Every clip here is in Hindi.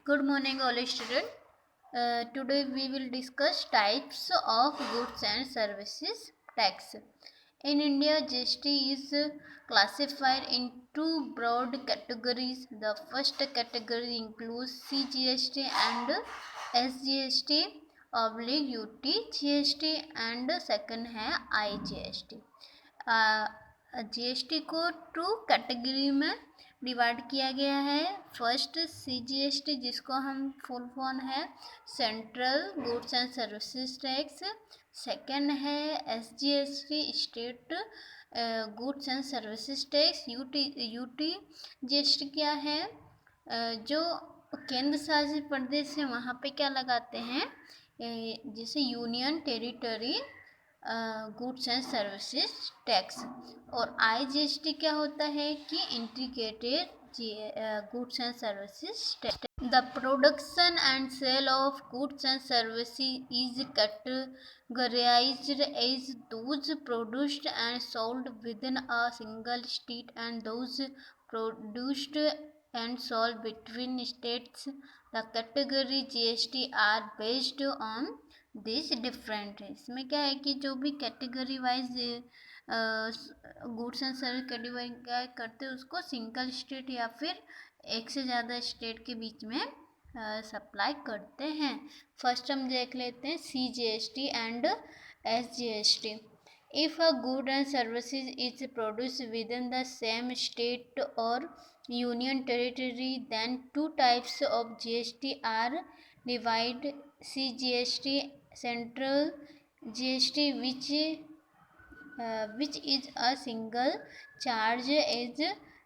Good morning, all students. Today we will discuss types of goods and services tax. In India, GST is classified in two broad categories. The first category includes CGST and SGST oblique UT GST and second है IGST. जीएसटी को टू कैटेगरी में डिवाइड किया गया है. फर्स्ट सीजीएसटी, जिसको हम फुल फॉर्म है central goods and services tax. Second है SGST, state goods and services tax. UT GST क्या है? जो केंद्र शासित प्रदेश है वहाँ पे क्या लगाते हैं, जैसे union territory goods and services tax. और आईजीएसटी क्या होता है कि integrated goods and services tax. The production and sale of goods and services is categorized as those produced and sold within a single state and those produced and sold between states. The category GST are based on this different है. इसमें क्या है कि जो भी category wise goods and service category करते हैं उसको सिंगल स्टेट या फिर एक से ज़्यादा स्टेट के बीच में सप्लाई करते हैं. फर्स्ट हम देख लेते हैं CGST and SGST. If a good and services is produced within the same state or union territory, then two types of GST are divided. CGST central GST, which is a single charge as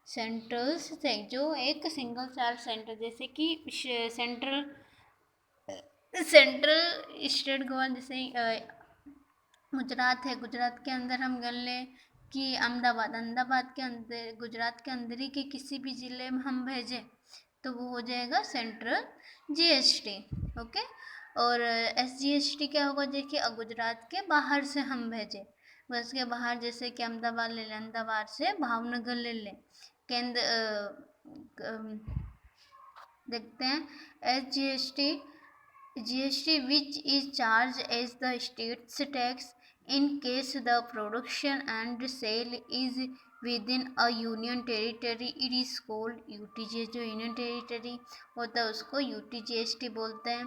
central से, जो एक सिंगल चार्ज सेंटर, जैसे कि सेंट्रल स्टेट गवर्नमेंट, जैसे गुजरात है, गुजरात के अंदर हम गन लें कि अहमदाबाद के अंदर, गुजरात के अंदर ही के किसी भी ज़िले में हम भेजें तो वो हो जाएगा सेंट्रल जीएसटी. ओके. और एसजीएसटी क्या होगा, देखिए गुजरात के बाहर से हम भेजें, बस के बाहर, जैसे कि अहमदाबाद ले लें, अहमदाबाद से भावनगर ले लें. केंद्र देखते हैं SGST, GST which is charged as the state's tax in case the production and sale is within a union territory. It is called UTGST. जो यूनियन टेरिटरी होता है उसको UTGST बोलते हैं.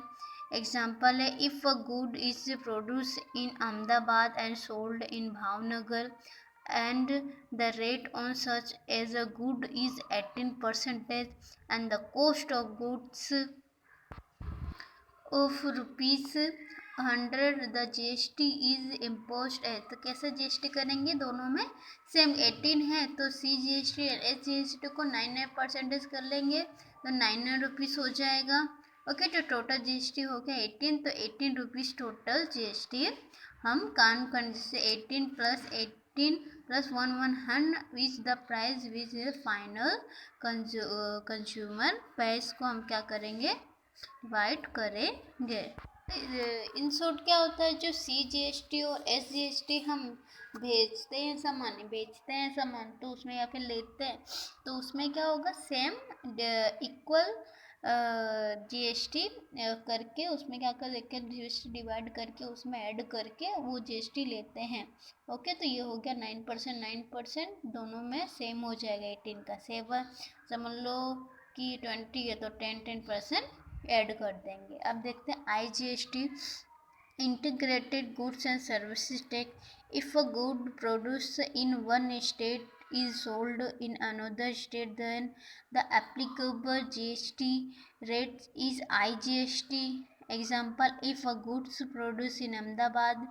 एग्जाम्पल है, if a good is produce in Ahmedabad and sold in Bhavnagar and the rate on such as a good is 18% and the cost of goods of ₹100 the GST is imposed है. तो कैसे GST करेंगे, दोनों में सेम 18 है तो CGST और SGST को 99% कर लेंगे तो 99 रुपीज़ हो जाएगा. ओके. तो टोटल GST हो गया 18, तो 18 रुपीज़ टोटल GST हम काम कर, जैसे 18 + 18 + 100 which the price which is final consumer price को हम क्या करेंगे, डिवाइड करेंगे. इन शॉर्ट क्या होता है, जो CGST और SGST हम बेचते हैं सामान तो उसमें या फिर लेते हैं तो उसमें क्या होगा, सेम इक्वल GST करके उसमें क्या कर देखे, GST डिवाइड करके उसमें ऐड करके वो GST लेते हैं. ओके. तो ये हो गया 9% दोनों में सेम हो जाएगा. 18 का 7 समझ लो कि 20 है तो 10% ऐड कर देंगे. अब देखते हैं IGST, integrated goods and services tax. If a good produce in one state is sold in another state, then the applicable GST rate is IGST. Example, if a goods produced in Ahmedabad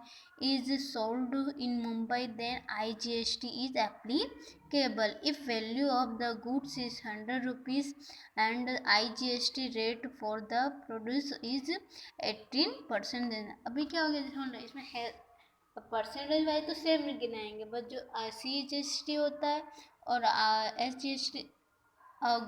is sold in Mumbai, then IGST is applicable. If value of the goods is 100 rupees and IGST rate for the produce is 18%, देना. अभी क्या हो गया, इसमें है परसेंटेज वाइज तो सेम गिनाएंगे, बट जो CGST होता है और SGST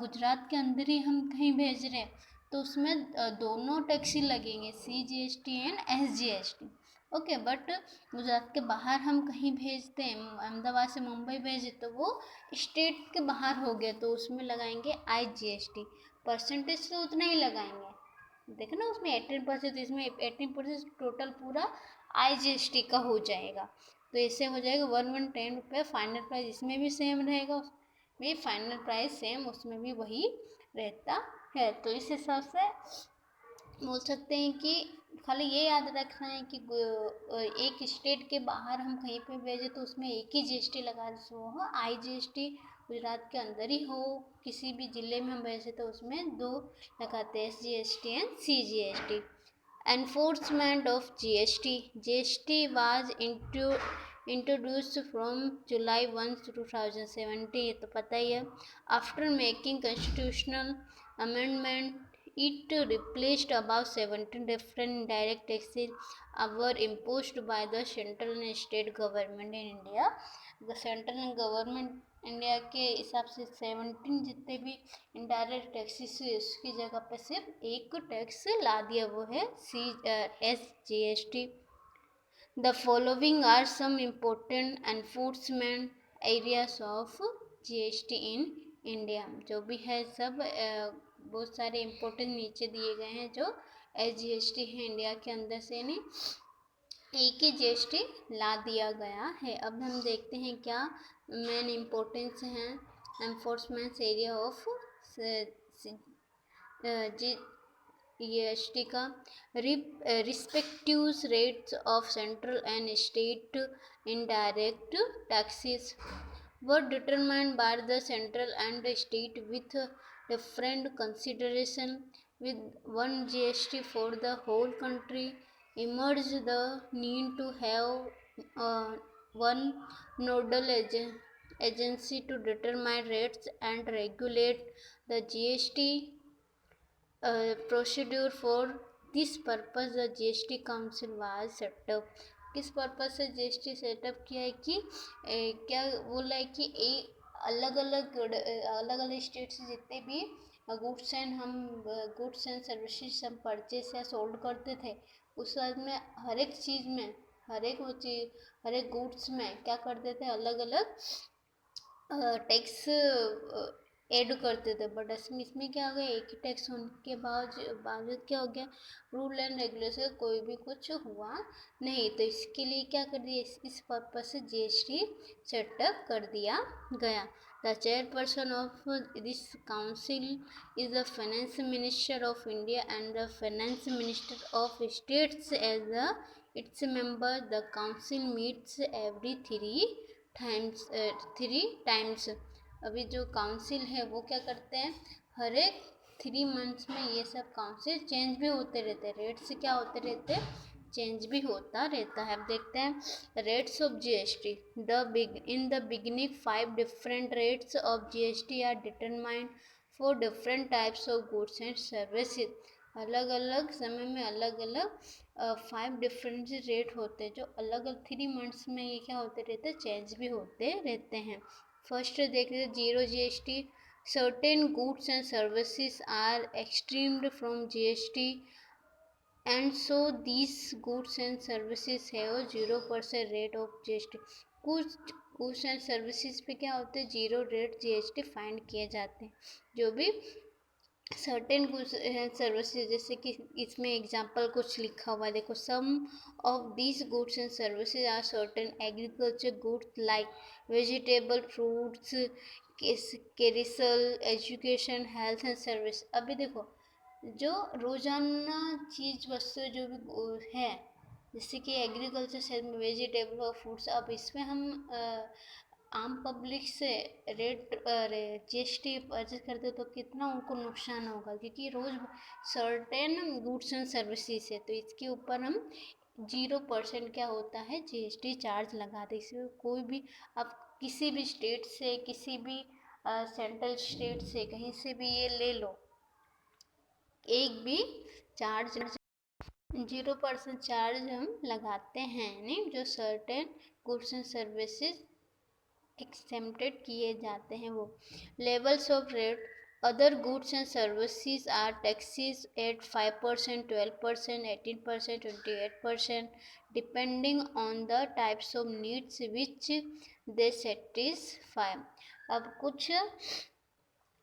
गुजरात के अंदर ही हम कहीं भेज रहे हैं तो उसमें दोनों टैक्स ही लगेंगे, CGST and SGST. Okay. But Gujarat के बाहर हम कहीं भेजते हैं, अहमदाबाद से मुंबई भेजे तो वो स्टेट के बाहर हो गया तो उसमें लगाएंगे IGST. परसेंटेज तो उतना ही लगाएंगे। देखो ना उसमें 18%, इसमें 18% टोटल पूरा IGST का हो जाएगा। तो इससे हो जाएगा 1110 रुपये। फाइनल प्राइस इसमें भी सेम रहेगा, उसमें फाइनल प्राइस सेम, उसमें भी वही रहता है। तो इस हिसाब से बोल सकते हैं कि खाली ये याद रखना है कि एक स्टेट के बाहर हम कहीं पे भेजें तो उसमें एक ही GST लगा हो। IGST गुजरात के अंदर ही हो, किसी भी ज़िले में हम भेजें तो उसमें दो लगाते हैं, SGST and CGST। Enforcement of GST. GST was introduced from July 1, 2017, ये तो पता ही है। After making constitutional amendment, it replaced about 17 different direct taxes were imposed by the central and state government in India. The central government India के हिसाब से 17 जितने भी इनडायरेक्ट टैक्सेस है उसकी जगह पे सिर्फ एक टैक्स ला दिया, वो है SGST। The following are some important enforcement areas of GST in India। जो भी है सब बहुत सारे इम्पोर्टेंट नीचे दिए गए हैं जो SGST है इंडिया के अंदर से नहीं एक ही GST ला दिया गया है। अब हम देखते हैं क्या मेन इम्पोर्टेंस हैं एनफोर्समेंट एरिया ऑफ GST का। Respective rates of central and state indirect taxes were determined by the central and state with different consideration. With one GST for the whole country, emerged the need to have one nodal agency to determine rates and regulate the GST procedure. For this purpose, the GST Council was set up. किस पर्पज से GST सेटअप किया है कि क्या बोला है कि अलग अलग स्टेट से जितने भी गुड्स एंड सर्विसेज हम परचेस या सोल्ड करते थे उस वक्त में हर एक चीज़ में हर एक गुड्स में क्या करते थे अलग अलग टैक्स ऐड करते थे। बट इसमें क्या हो गया एक ही टैक्स होने के बावजूद क्या हो गया रूल एंड रेगुलेशन कोई भी कुछ हुआ नहीं। तो इसके लिए क्या कर दिया इस पर्पज से GST सेटअप कर दिया गया। The chairperson of this council is the finance minister of India and the finance minister of states as the its member. The council meets every 3 times. अभी जो काउंसिल है वो क्या करते हैं हर एक 3 मंथ्स में ये सब काउंसिल चेंज भी होते रहते हैं, रेट्स क्या होते रहते हैं चेंज भी होता रहता है। अब देखते हैं rates of GST। In the beginning 5 different rates of GST are determined for different types of goods and services. अलग अलग समय में अलग अलग 5 डिफरेंट रेट होते हैं जो अलग अलग 3 मंथ्स में ये क्या होते रहते हैं चेंज भी होते रहते हैं। फर्स्ट देख लीजिए zero GST। Certain goods and services are exempted from GST and so this goods and services have 0% rate of GST। कुछ गुड्स एंड सर्विसेज पे क्या होते हैं 0 रेट GST फाइंड किए जाते हैं। जो भी सर्टेन गुड्स एंड सर्विसेज जैसे कि इसमें एग्जांपल कुछ लिखा हुआ है देखो some of this goods and services are certain agriculture goods like vegetable fruits cereals education health and service. अभी देखो जो रोजाना चीज़ वस्तु जो भी है जैसे कि एग्रीकल्चर से वेजिटेबल और फ्रूट्स अब इसमें हम आम पब्लिक से रेट GST परचेज करते तो कितना उनको नुकसान होगा क्योंकि रोज़ सर्टेन गुड्स एंड सर्विसेज है तो इसके ऊपर हम 0% क्या होता है GST चार्ज लगाते। इसमें कोई भी आप किसी भी स्टेट से किसी भी सेंट्रल स्टेट से कहीं से भी ये ले लो एक भी चार्ज 0% चार्ज हम लगाते हैं नहीं जो certain goods and services exempted किए जाते हैं वो। Levels of rate other goods and services are taxes at 5%, 12%, 18%, 28% depending on the types of needs which they satisfy. अब कुछ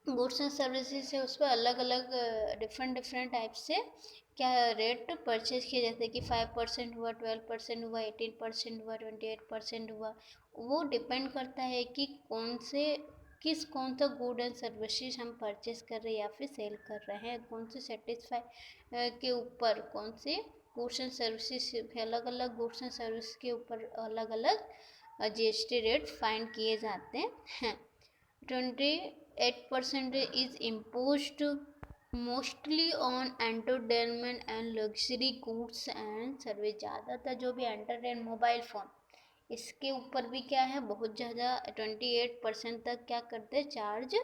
गुड्स एंड सर्विसेज है उस पर अलग अलग डिफरेंट टाइप से क्या रेट परचेज किए जाते हैं कि 5% हुआ, 12% हुआ, 18% हुआ, 28% हुआ। वो डिपेंड करता है कि कौन सा गुड एंड सर्विसेज हम परचेज कर रहे हैं या फिर सेल कर रहे हैं, कौन से सेटिस्फाई के ऊपर कौन से गुड्स एंड सर्विसेज, अलग अलग गुड्स एंड सर्विस के ऊपर अलग अलग GST रेट फाइंड किए जाते हैं। 28% is imposed mostly on entertainment and luxury goods and service। ज़्यादातर जो भी एंटरटेन मोबाइल फ़ोन इसके ऊपर भी क्या है बहुत ज़्यादा 28% तक क्या करते हैं चार्ज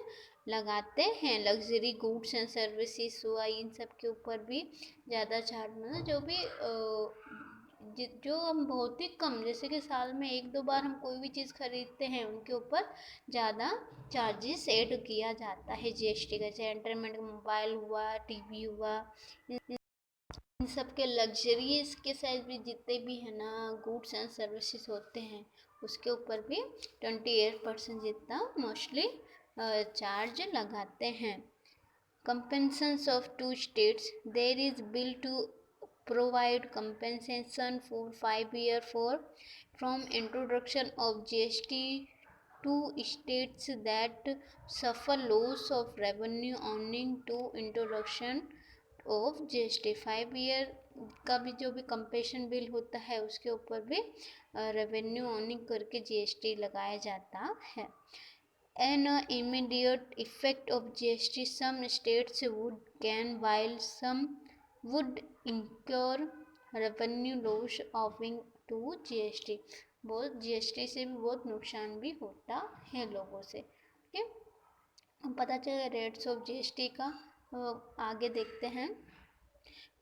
लगाते हैं। लग्जरी गुड्स एंड सर्विसेज हुआ इन सब के ऊपर भी ज़्यादा चार्ज, मतलब जो भी जो हम बहुत ही कम, जैसे कि साल में एक दो बार हम कोई भी चीज़ खरीदते हैं उनके ऊपर ज़्यादा चार्जेस ऐड किया जाता है GST का। जैसे एंटरटेनमेंट मोबाइल हुआ, टीवी हुआ, इन सब के लग्जरीज के साइज भी जितने भी है ना गुड्स एंड सर्विसेज होते हैं उसके ऊपर भी 28% जितना मोस्टली चार्ज लगाते हैं। Compensations of two states, there is bill to provide compensation for 5 years from introduction of GST to states that suffer loss of revenue owing to introduction of GST। 5 year का भी जो भी कंपेशन बिल होता है उसके ऊपर भी रेवेन्यू ऑनिंग करके GST लगाया जाता है। An immediate effect of GST, some states would gain while some would incur revenue loss owing to GST। बहुत GST से भी बहुत नुकसान भी होता है लोगों से। ठीक है, अब पता चला रेट्स ऑफ GST का। आगे देखते हैं।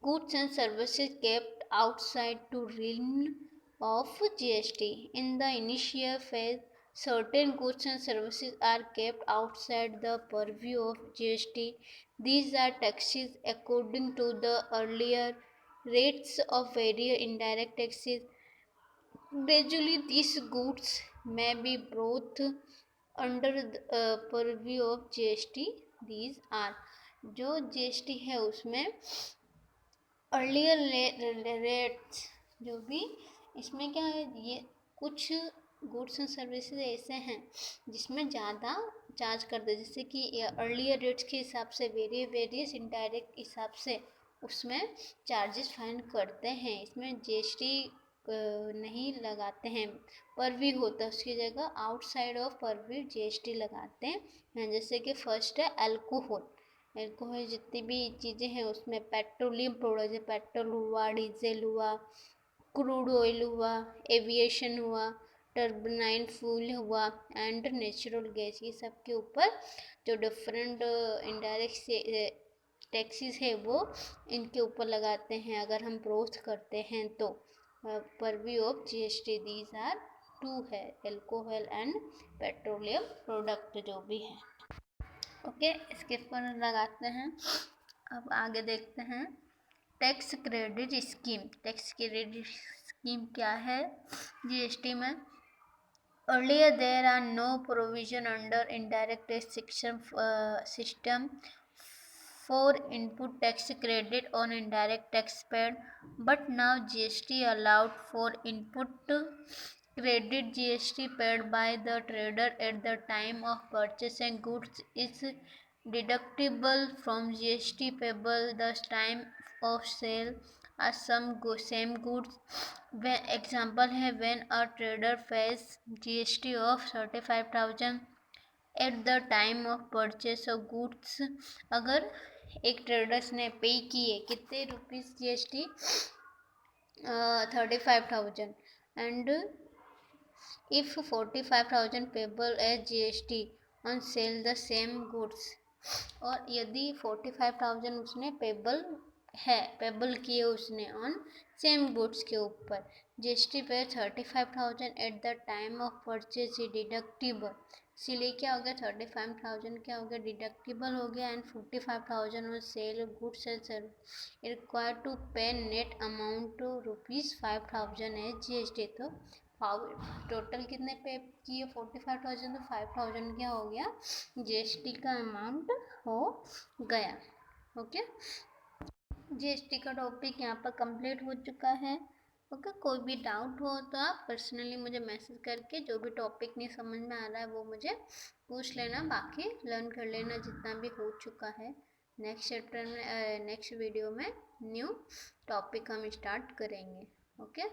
Goods and services kept outside to realm of GST। In the initial phase, certain goods and services are kept outside the purview of GST. These are taxes according to the earlier rates of various indirect taxes। Gradually, these goods may be brought under the purview of GST। These are जो GST है उसमें अर्लियर रेट्स जो भी, इसमें क्या है ये कुछ गुड्स एंड सर्विसेज ऐसे हैं जिसमें ज़्यादा चार्ज करते हैं, जैसे कि अर्लियर रेट्स के हिसाब से वेरियस इनडायरेक्ट हिसाब से उसमें चार्जेस फाइन करते हैं। इसमें GST नहीं लगाते हैं, परवी होता है उसकी जगह आउटसाइड ऑफ परवी GST लगाते हैं। जैसे कि फर्स्ट है अल्कोहल। अल्कोहल जितनी भी चीज़ें हैं उसमें पेट्रोलियम प्रोडक्ट है, पेट्रोल हुआ, डीजल हुआ, क्रूड ऑयल हुआ, एविएशन हुआ, टर्बाइन फ्यूल हुआ एंड नेचुरल गैस, ये सब के ऊपर जो डिफरेंट इनडायरेक्ट टैक्सेस है वो इनके ऊपर लगाते हैं अगर हम ब्रोथ करते हैं तो। Purview of GST these are two है, एल्कोहल एंड पेट्रोलियम प्रोडक्ट जो भी है। ओके, इसके ऊपर लगाते हैं। अब आगे देखते हैं tax credit scheme. Tax credit scheme क्या है GST में? Earlier there are no provision under indirect tax system for input tax credit on indirect tax paid, but now GST allowed for input credit। GST paid by the trader at the time of purchasing goods is deductible from GST payable the time of sale are same goods। when example है when a trader pays GST of 35,000 at the time of purchase of goods। अगर एक ट्रेडर्स ने पे किए कितने rupees GST 35,000 and if 45,000 payable as GST on sale the same goods। और यदि 45,000 उसने पेबल किए उसने ऑन सेम गुड्स के ऊपर, GST पे 35,000 at the time of purchase deductible, इसीलिए क्या हो गया 35,000 क्या हो गया डिडक्टिबल हो गया and 45,000 on sale goods and service required to pay net amount ₹5,000 है GST। तो टोटल कितने पे किए 45,000, तो 5,000 क्या हो गया जीएसटी का अमाउंट हो गया। ओके, जीएसटी का टॉपिक यहाँ पर कंप्लीट हो चुका है। ओके, कोई भी डाउट हो तो आप पर्सनली मुझे मैसेज करके जो भी टॉपिक नहीं समझ में आ रहा है वो मुझे पूछ लेना, बाकी लर्न कर लेना जितना भी हो चुका है। नेक्स्ट चैप्टर में नेक्स्ट वीडियो में न्यू टॉपिक हम स्टार्ट करेंगे। ओके।